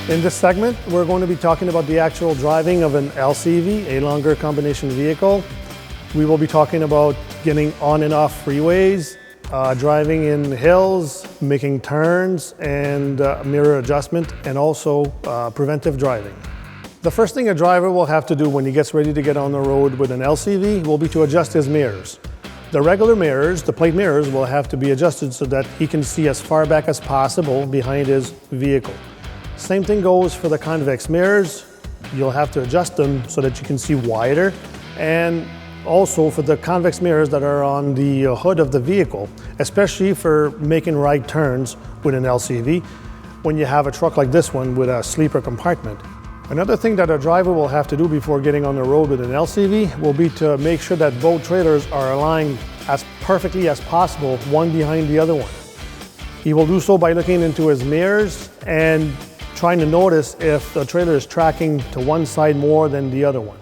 In this segment, we're going to be talking about the actual driving of an LCV, a longer combination vehicle. We will be talking about getting on and off freeways, driving in hills, making turns, and mirror adjustment, and also preventive driving. The first thing a driver will have to do when he gets ready to get on the road with an LCV will be to adjust his mirrors. The regular mirrors, the plate mirrors, will have to be adjusted so that he can see as far back as possible behind his vehicle. Same thing goes for the convex mirrors. You'll have to adjust them so that you can see wider. And also for the convex mirrors that are on the hood of the vehicle, especially for making right turns with an LCV, when you have a truck like this one with a sleeper compartment. Another thing that a driver will have to do before getting on the road with an LCV will be to make sure that both trailers are aligned as perfectly as possible, one behind the other one. He will do so by looking into his mirrors and trying to notice if the trailer is tracking to one side more than the other one.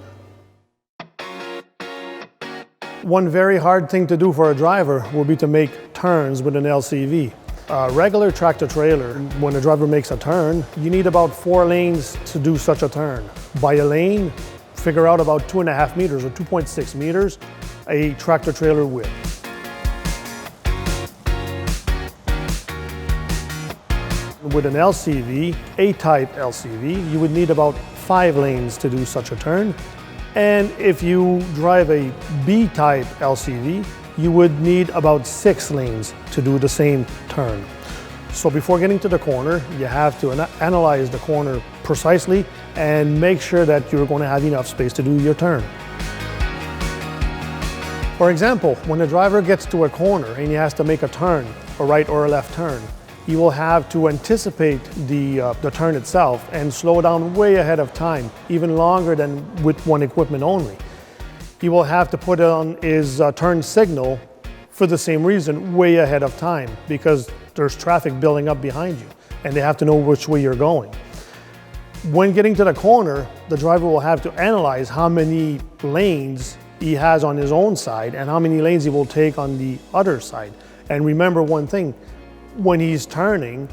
One very hard thing to do for a driver will be to make turns with an LCV. A regular tractor trailer, when a driver makes a turn, you need about 4 lanes to do such a turn. By a lane, figure out about 2.5 meters or 2.6 meters, a tractor trailer width. With an LCV, A-type LCV, you would need about 5 lanes to do such a turn. And if you drive a B-type LCV, you would need about 6 lanes to do the same turn. So before getting to the corner, you have to analyze the corner precisely and make sure that you're going to have enough space to do your turn. For example, when the driver gets to a corner and he has to make a turn, a right or a left turn, he will have to anticipate the turn itself and slow down way ahead of time, even longer than with one equipment only. He will have to put on his turn signal for the same reason way ahead of time, because there's traffic building up behind you and they have to know which way you're going. When getting to the corner, the driver will have to analyze how many lanes he has on his own side and how many lanes he will take on the other side. And remember one thing, when he's turning,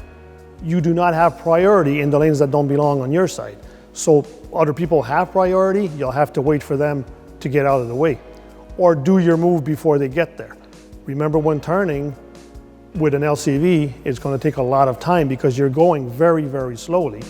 you do not have priority in the lanes that don't belong on your side. So other people have priority, you'll have to wait for them to get out of the way, or do your move before they get there. Remember, when turning with an LCV, it's going to take a lot of time because you're going very, very slowly.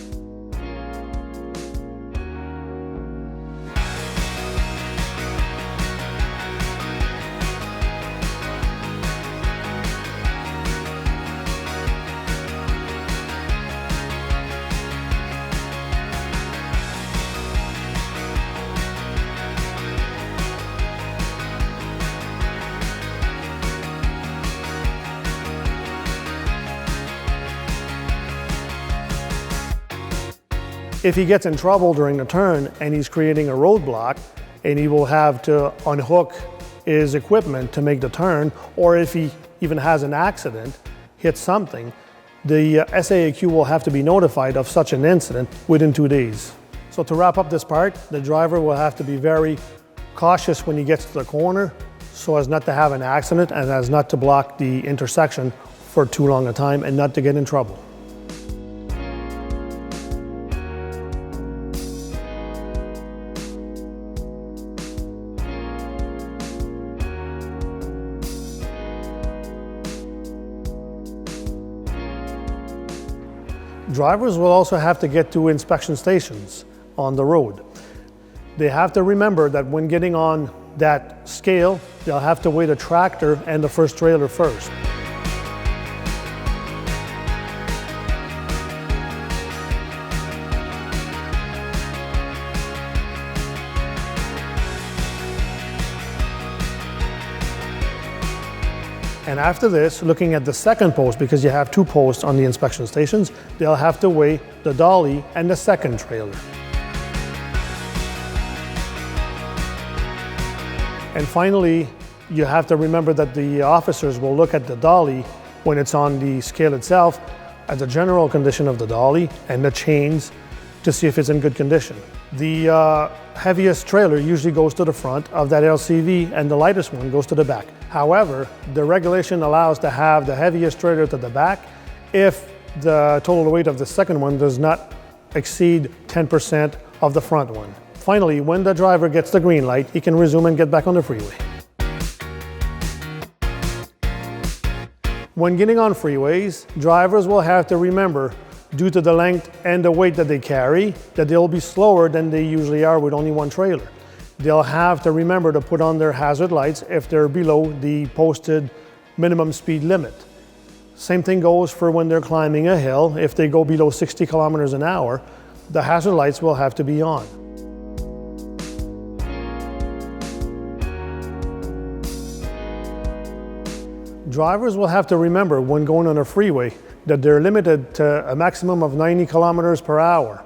If he gets in trouble during the turn and he's creating a roadblock, and he will have to unhook his equipment to make the turn, or if he even has an accident, hit something, the SAAQ will have to be notified of such an incident within 2 days. So to wrap up this part, the driver will have to be very cautious when he gets to the corner so as not to have an accident and as not to block the intersection for too long a time and not to get in trouble. Drivers will also have to get to inspection stations on the road. They have to remember that when getting on that scale, they'll have to weigh the tractor and the first trailer first. And after this, looking at the second post, because you have 2 posts on the inspection stations, they'll have to weigh the dolly and the second trailer. And finally, you have to remember that the officers will look at the dolly when it's on the scale itself, at the general condition of the dolly and the chains to see if it's in good condition. The heaviest trailer usually goes to the front of that LCV and the lightest one goes to the back. However, the regulation allows to have the heaviest trailer to the back if the total weight of the second one does not exceed 10% of the front one. Finally, when the driver gets the green light, he can resume and get back on the freeway. When getting on freeways, drivers will have to remember, due to the length and the weight that they carry, that they'll be slower than they usually are with only one trailer. They'll have to remember to put on their hazard lights if they're below the posted minimum speed limit. Same thing goes for when they're climbing a hill. If they go below 60 kilometers an hour, the hazard lights will have to be on. Drivers will have to remember when going on a freeway that they're limited to a maximum of 90 kilometers per hour.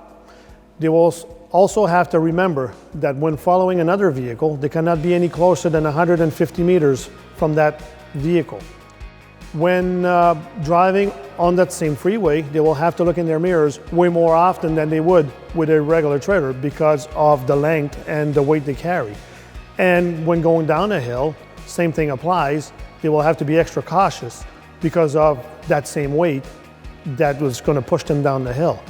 They will also have to remember that when following another vehicle, they cannot be any closer than 150 meters from that vehicle. When driving on that same freeway, they will have to look in their mirrors way more often than they would with a regular trailer because of the length and the weight they carry. And when going down a hill, same thing applies. They will have to be extra cautious because of that same weight that was going to push them down the hill.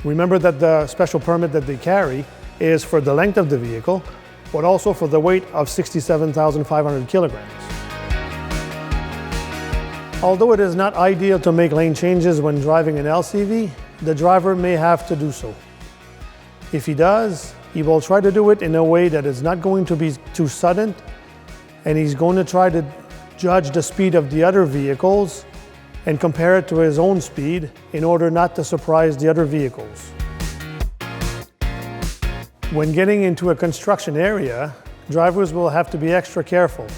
Remember that the special permit that they carry is for the length of the vehicle, but also for the weight of 67,500 kilograms. Although it is not ideal to make lane changes when driving an LCV, the driver may have to do so. If he does, he will try to do it in a way that is not going to be too sudden, and he's going to try to judge the speed of the other vehicles and compare it to his own speed in order not to surprise the other vehicles. When getting into a construction area, drivers will have to be extra careful.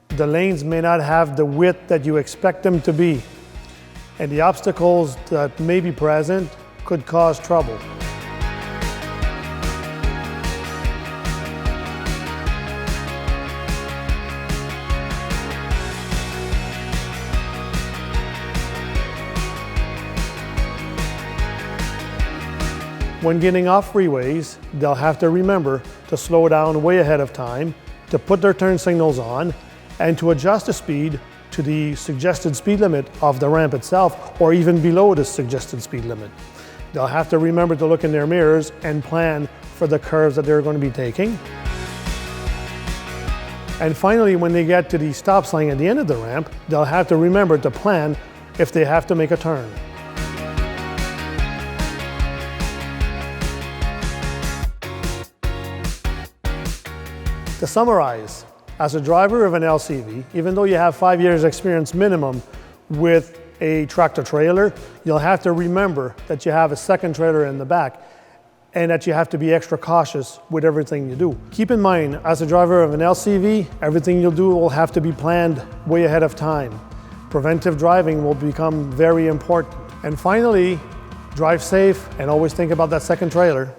The lanes may not have the width that you expect them to be, and the obstacles that may be present could cause trouble. When getting off freeways, they'll have to remember to slow down way ahead of time, to put their turn signals on, and to adjust the speed to the suggested speed limit of the ramp itself, or even below the suggested speed limit. They'll have to remember to look in their mirrors and plan for the curves that they're going to be taking. And finally, when they get to the stop sign at the end of the ramp, they'll have to remember to plan if they have to make a turn. To summarize, as a driver of an LCV, even though you have 5 years experience minimum with a tractor trailer, you'll have to remember that you have a second trailer in the back and that you have to be extra cautious with everything you do. Keep in mind, as a driver of an LCV, everything you'll do will have to be planned way ahead of time. Preventive driving will become very important. And finally, drive safe and always think about that second trailer.